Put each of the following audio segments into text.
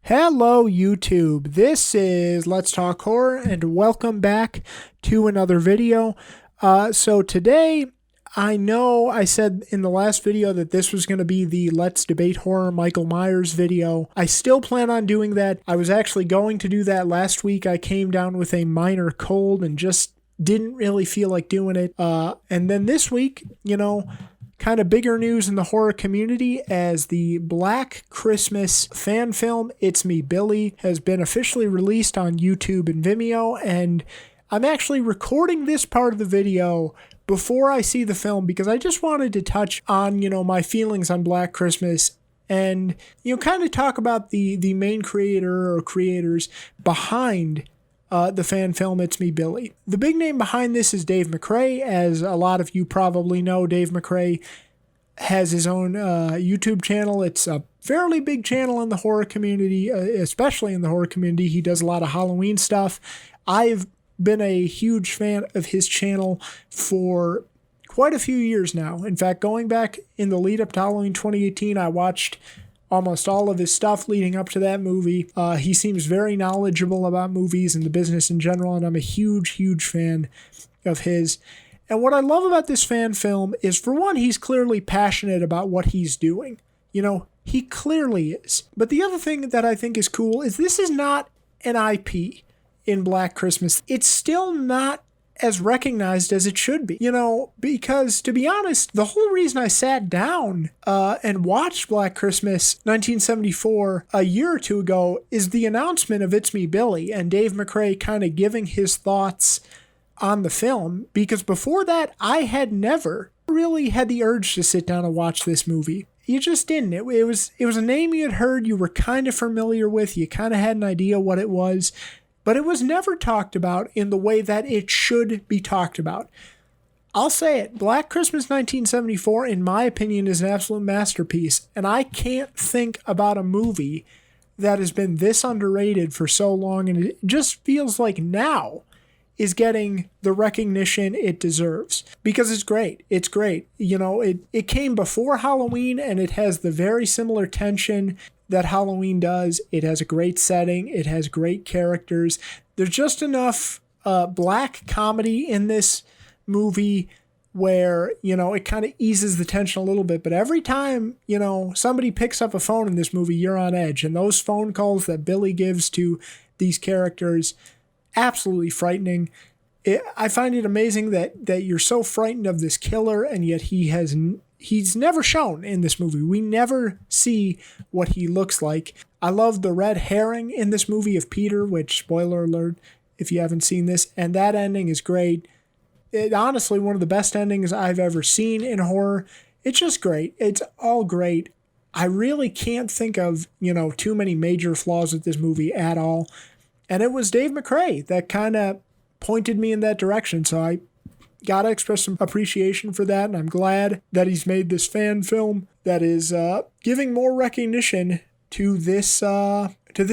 Hello, YouTube. This is Let's Talk Horror, and welcome back to another video. So today, I know I said in the last video that this was going to be the Let's Debate Horror Michael Myers video. I still plan on doing that. I was actually going to do that last week. I came down with a minor cold and just didn't really feel like doing it. And then this week, kind of bigger news in the horror community as the Black Christmas fan film It's Me, Billy has been officially released on YouTube and Vimeo, and I'm actually recording this part of the video before I see the film because I just wanted to touch on, my feelings on Black Christmas and, kind of talk about the main creator or creators behind the fan film It's Me, Billy. The big name behind this is Dave McRae. As a lot of you probably know, Dave McRae has his own YouTube channel. It's a fairly big channel in the horror community, especially in the horror community. He does a lot of Halloween stuff. I've been a huge fan of his channel for quite a few years now. In fact, going back in the lead up to Halloween 2018, I watched almost all of his stuff leading up to that movie. He seems very knowledgeable about movies and the business in general, and I'm a huge, huge fan of his. And what I love about this fan film is, for one, he's clearly passionate about what he's doing. He clearly is. But the other thing that I think is cool is this is not an IP in Black Christmas. It's still not as recognized as it should be, because to be honest, the whole reason I sat down and watched Black Christmas 1974 a year or two ago is the announcement of It's Me, Billy, and Dave McRae kind of giving his thoughts on the film, because before that, I had never really had the urge to sit down and watch this movie. You just didn't. It was a name you had heard, you were kind of familiar with, you kind of had an idea what it was, but it was never talked about in the way that it should be talked about. I'll say it, Black Christmas 1974, in my opinion, is an absolute masterpiece, and I can't think about a movie that has been this underrated for so long, and it just feels like now is getting the recognition it deserves, because it's great. It's great. It came before Halloween, and it has the very similar tension that Halloween does. It has a great setting. It has great characters. There's just enough black comedy in this movie where, it kind of eases the tension a little bit. But every time, somebody picks up a phone in this movie, you're on edge. And those phone calls that Billy gives to these characters, absolutely frightening. I find it amazing that you're so frightened of this killer, and yet he's never shown in this movie. We never see what he looks like. I love the red herring in this movie of Peter, which, spoiler alert, if you haven't seen this, and that ending is great. Honestly, one of the best endings I've ever seen in horror. It's just great. It's all great. I really can't think of, too many major flaws with this movie at all. And it was Dave McRae that kind of pointed me in that direction. So I got to express some appreciation for that. And I'm glad that he's made this fan film that is giving more recognition to this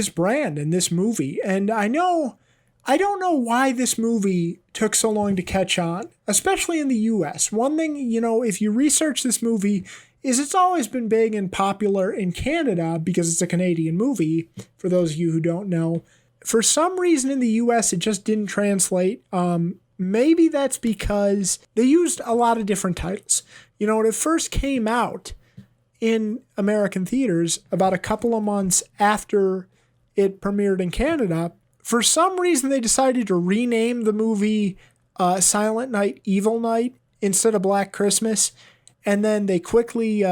brand and this movie. And I don't know why this movie took so long to catch on, especially in the US. One thing, if you research this movie, is it's always been big and popular in Canada because it's a Canadian movie, for those of you who don't know. For some reason in the US, it just didn't translate. Maybe that's because they used a lot of different titles. When it first came out in American theaters, about a couple of months after it premiered in Canada, for some reason they decided to rename the movie Silent Night, Evil Night instead of Black Christmas. And then they quickly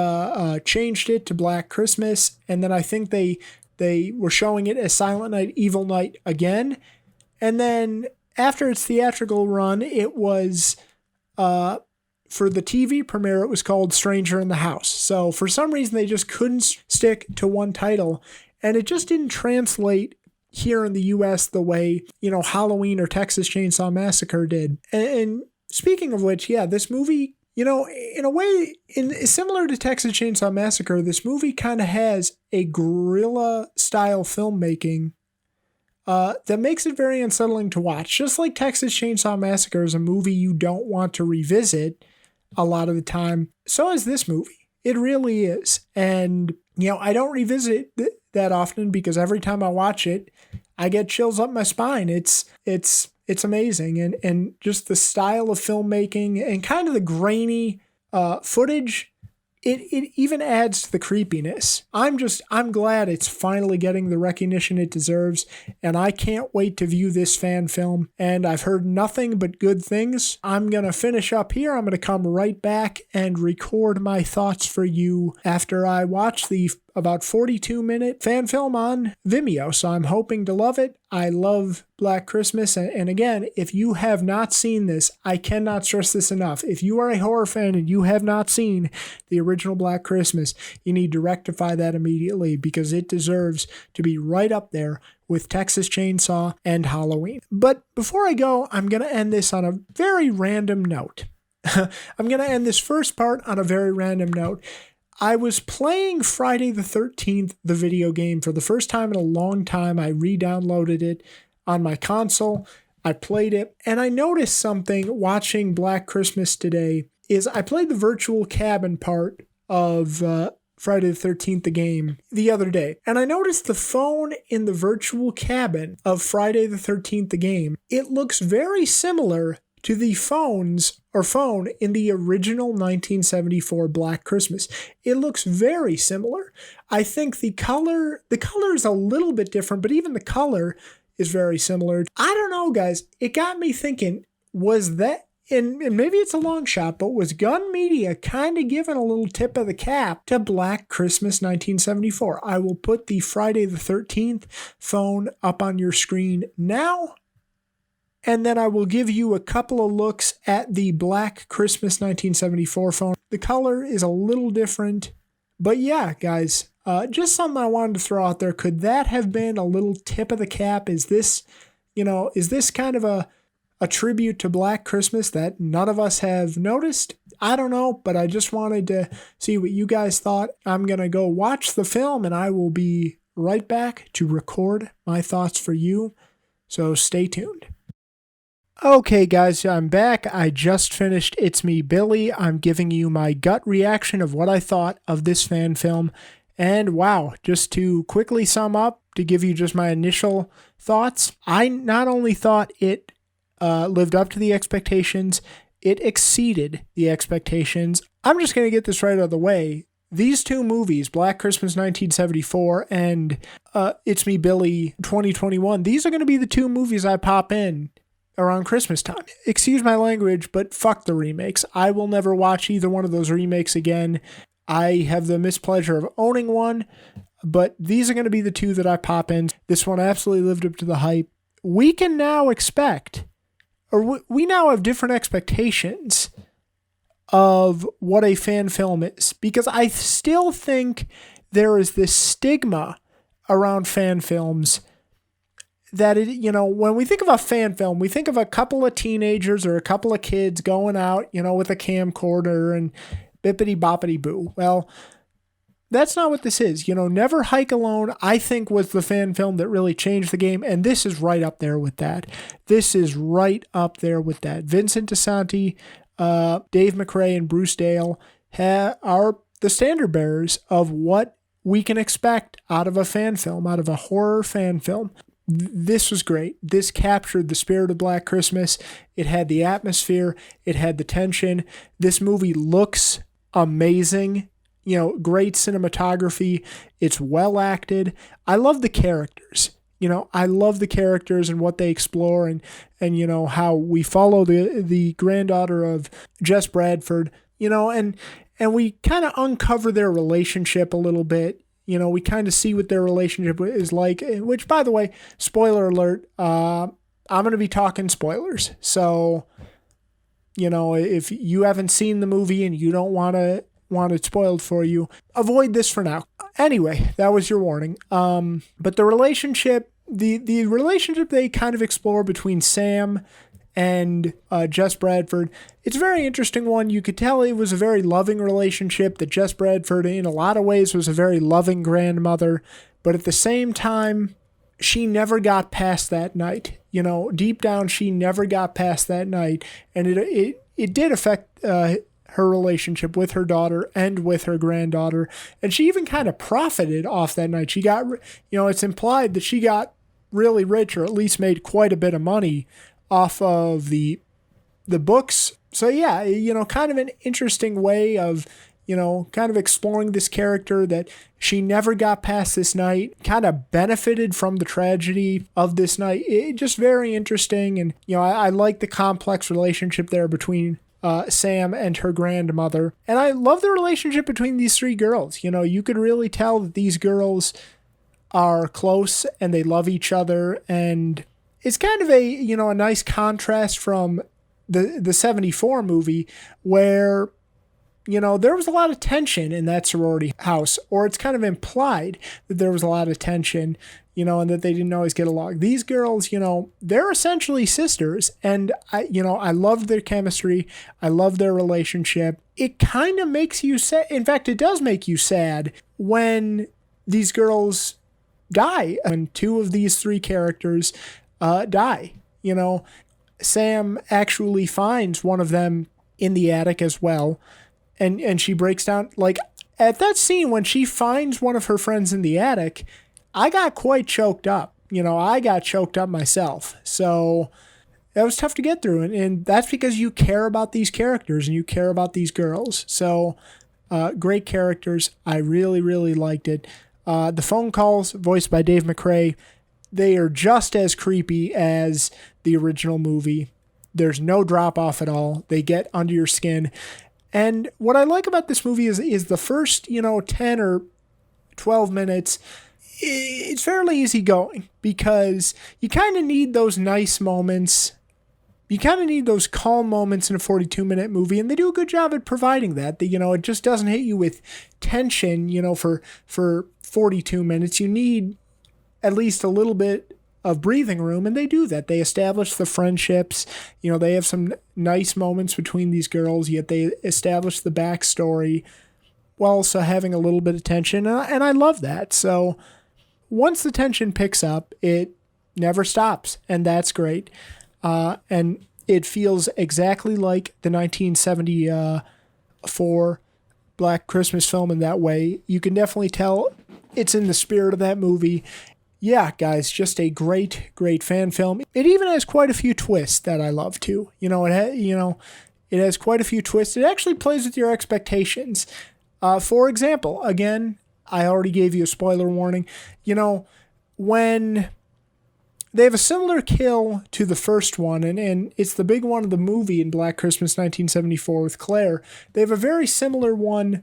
changed it to Black Christmas. And then I think they were showing it as Silent Night, Evil Night again. And then after its theatrical run, it was, for the TV premiere, it was called Stranger in the House. So for some reason, they just couldn't stick to one title. And it just didn't translate here in the US the way, Halloween or Texas Chainsaw Massacre did. And speaking of which, yeah, this movie, in a way, similar to Texas Chainsaw Massacre, this movie kind of has a guerrilla-style filmmaking that makes it very unsettling to watch. Just like Texas Chainsaw Massacre is a movie you don't want to revisit a lot of the time, so is this movie. It really is. And, I don't revisit that often because every time I watch it, I get chills up my spine. It's amazing. And just the style of filmmaking and kind of the grainy footage, it even adds to the creepiness. I'm glad it's finally getting the recognition it deserves, and I can't wait to view this fan film, and I've heard nothing but good things. I'm going to finish up here. I'm going to come right back and record my thoughts for you after I watch the about 42-minute fan film on Vimeo, so I'm hoping to love it. I love Black Christmas, and again, if you have not seen this, I cannot stress this enough. If you are a horror fan and you have not seen the original Black Christmas, you need to rectify that immediately because it deserves to be right up there with Texas Chainsaw and Halloween. But before I go, I'm going to end this on a very random note. I'm going to end this first part on a very random note. I was playing Friday the 13th, the video game, for the first time in a long time. I re-downloaded it on my console. I played it, and I noticed something watching Black Christmas today is I played the virtual cabin part of Friday the 13th, the game, the other day. And I noticed the phone in the virtual cabin of Friday the 13th, the game, it looks very similar to the phone in the original 1974 Black Christmas. It looks very similar. I think the color is a little bit different, but even the color is very similar. I don't know, guys. It got me thinking, was that, and maybe it's a long shot, but was Gun Media kind of giving a little tip of the cap to Black Christmas 1974? I will put the Friday the 13th phone up on your screen now. And then I will give you a couple of looks at the Black Christmas 1974 phone. The color is a little different. But yeah, guys, just something I wanted to throw out there. Could that have been a little tip of the cap? Is this kind of a tribute to Black Christmas that none of us have noticed? I don't know, but I just wanted to see what you guys thought. I'm going to go watch the film, and I will be right back to record my thoughts for you. So stay tuned. Okay, guys, I'm back. I just finished It's Me, Billy. I'm giving you my gut reaction of what I thought of this fan film. And wow, just to quickly sum up, to give you just my initial thoughts, I not only thought it lived up to the expectations, it exceeded the expectations. I'm just going to get this right out of the way. These two movies, Black Christmas 1974 and It's Me, Billy 2021, these are going to be the two movies I pop in around Christmas time. Excuse my language, but fuck the remakes. I will never watch either one of those remakes again. I have the mispleasure of owning one, but these are going to be the two that I pop in. This one absolutely lived up to the hype. We can now expect, or we now have different expectations of what a fan film is, because I still think there is this stigma around fan films that, when we think of a fan film, we think of a couple of teenagers or a couple of kids going out, with a camcorder and bippity boppity boo. Well, that's not what this is. Never Hike Alone, I think, was the fan film that really changed the game, and this is right up there with that. Vincent DeSanti, Dave McRae, and Bruce Dale are the standard bearers of what we can expect out of a fan film, out of a horror fan film. This was great. This captured the spirit of Black Christmas. It had the atmosphere. It had the tension. This movie looks amazing. Great cinematography. It's well acted. I love the characters. I love the characters and what they explore and how we follow the granddaughter of Jess Bradford, and we kind of uncover their relationship a little bit. We kind of see what their relationship is like, which, by the way, spoiler alert, I'm going to be talking spoilers. So, if you haven't seen the movie and you don't want it spoiled for you, avoid this for now. Anyway, that was your warning. But the relationship, the relationship they kind of explore between Sam and Jess Bradford, it's a very interesting one. You could tell it was a very loving relationship, that Jess Bradford in a lot of ways was a very loving grandmother, but at the same time, she never got past that night. Deep down, she never got past that night, and it did affect her relationship with her daughter and with her granddaughter. And she even kind of profited off that night. She got, it's implied that she got really rich, or at least made quite a bit of money off of the books. So yeah, kind of an interesting way of, kind of exploring this character that she never got past this night, kind of benefited from the tragedy of this night. It just very interesting. And, I like the complex relationship there between Sam and her grandmother. And I love the relationship between these three girls. You could really tell that these girls are close and they love each other. And it's kind of a, a nice contrast from the 74 movie where, there was a lot of tension in that sorority house, or it's kind of implied that there was a lot of tension, and that they didn't always get along. These girls, they're essentially sisters, and I love their chemistry. I love their relationship. It kind of makes you sad. In fact, it does make you sad when these girls die, when two of these three characters die. Sam actually finds one of them in the attic as well. And she breaks down, like, at that scene when she finds one of her friends in the attic, I got quite choked up. I got choked up myself. So that was tough to get through. And that's because you care about these characters and you care about these girls. So great characters. I really, really liked it. The phone calls, voiced by Dave McRae, they are just as creepy as the original movie. There's no drop off at all. They get under your skin. And what I like about this movie is the first, 10 or 12 minutes, it's fairly easygoing because you kind of need those nice moments. You kind of need those calm moments in a 42-minute movie, and they do a good job at providing that. It just doesn't hit you with tension, for 42 minutes. You need at least a little bit of breathing room, and they do that. They establish the friendships. They have some nice moments between these girls, yet they establish the backstory while also having a little bit of tension, and I love that. So once the tension picks up, it never stops, and that's great. And it feels exactly like the 1974 Black Christmas film in that way. You can definitely tell it's in the spirit of that movie. Yeah, guys, just a great, great fan film. It even has quite a few twists that I love too. It has quite a few twists. It actually plays with your expectations. For example, again, I already gave you a spoiler warning. When they have a similar kill to the first one, and it's the big one of the movie in Black Christmas 1974 with Claire. They have a very similar one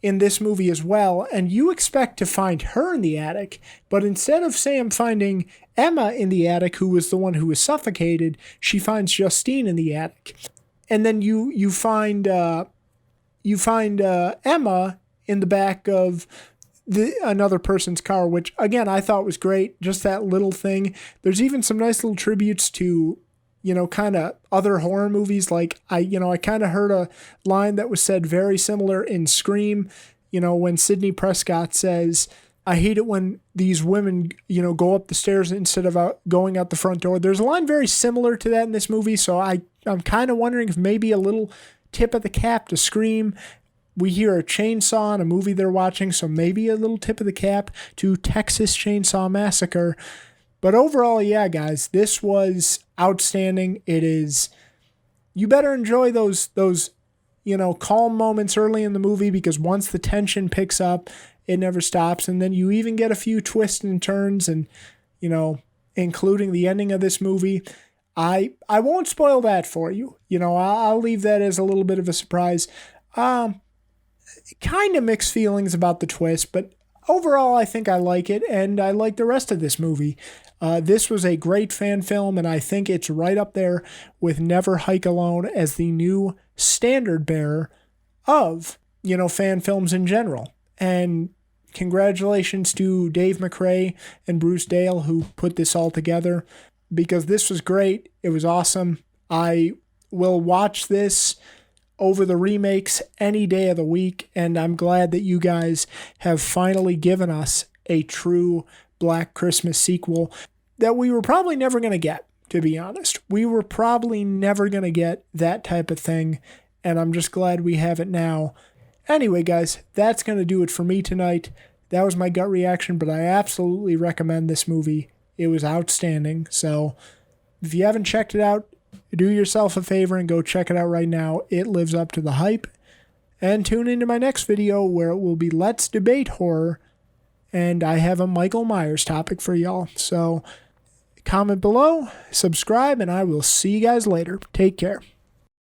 in this movie as well, and you expect to find her in the attic, but instead of Sam finding Emma in the attic, who was the one who was suffocated, she finds Justine in the attic. And then you find Emma in the back of another person's car, which again I thought was great, just that little thing. There's even some nice little tributes to kind of other horror movies. Like I kind of heard a line that was said very similar in Scream, when Sidney Prescott says, "I hate it when these women, go up the stairs instead of going out the front door." There's a line very similar to that in this movie. So I'm kind of wondering if maybe a little tip of the cap to Scream. We hear a chainsaw in a movie they're watching, so maybe a little tip of the cap to Texas Chainsaw Massacre. But overall, yeah, guys, this was outstanding. It is. You better enjoy those calm moments early in the movie, because once the tension picks up, it never stops. And then you even get a few twists and turns, and including the ending of this movie. I won't spoil that for you. I'll leave that as a little bit of a surprise. Kind of mixed feelings about the twist, but overall, I think I like it, and I like the rest of this movie. This was a great fan film, and I think it's right up there with Never Hike Alone as the new standard bearer of, fan films in general. And congratulations to Dave McRae and Bruce Dale, who put this all together, because this was great. It was awesome. I will watch this over the remakes any day of the week, and I'm glad that you guys have finally given us a true Black Christmas sequel that we were probably never going to get, to be honest. We were probably never going to get that type of thing, and I'm just glad we have it now. Anyway, guys, that's going to do it for me tonight. That was my gut reaction, but I absolutely recommend this movie. It was outstanding. So if you haven't checked it out, do yourself a favor and go check it out right now. It lives up to the hype. And tune into my next video where it will be Let's Debate Horror. And I have a Michael Myers topic for y'all. So comment below, subscribe, and I will see you guys later. Take care.